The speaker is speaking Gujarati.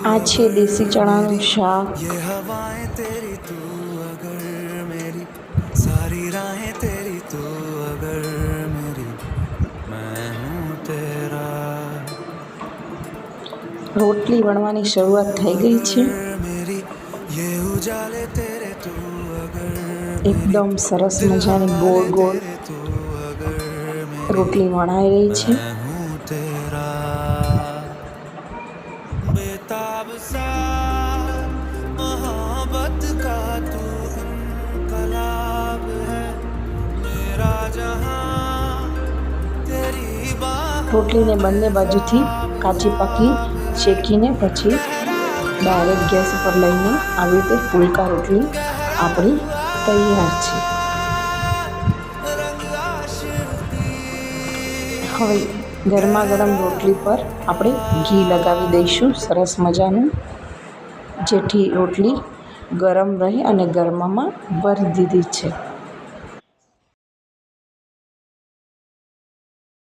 આ છે દેશી ચણાનું શાક। ये हवाएं तेरी तू अगर मेरी सारी राहें तेरी तू अगर मेरी मैं हूँ तेरा। રોટલી વણવાની શરૂઆત થઈ ગઈ છે। मेरी ये उजाले तेरे तू अगर એકદમ સરસ दिल મજાની हवाले ગોળ ગોળ तेरे तू अगर मेरी રોટલી વણાઈ રહી છે। मैं हूँ तेरा। बेताब सा मोहब्बत का तू इनकलाब है मेरा जहां तेरी बाहों રોટલીને બંને બાજુથી કાચી પાકી શેકીને પછી ડાયરેક્ટ ગેસ ઉપર લઈને આવી રીતે ફુલકા રોટલી આપણી તૈયાર છે। रंग आशिकी હવે ગરમા ગરમ રોટલી પર આપણે ઘી લગાવી દઈશું સરસ મજાનું, જેથી રોટલી ગરમ રહે અને ગરમામાં ભરી દીધી છે।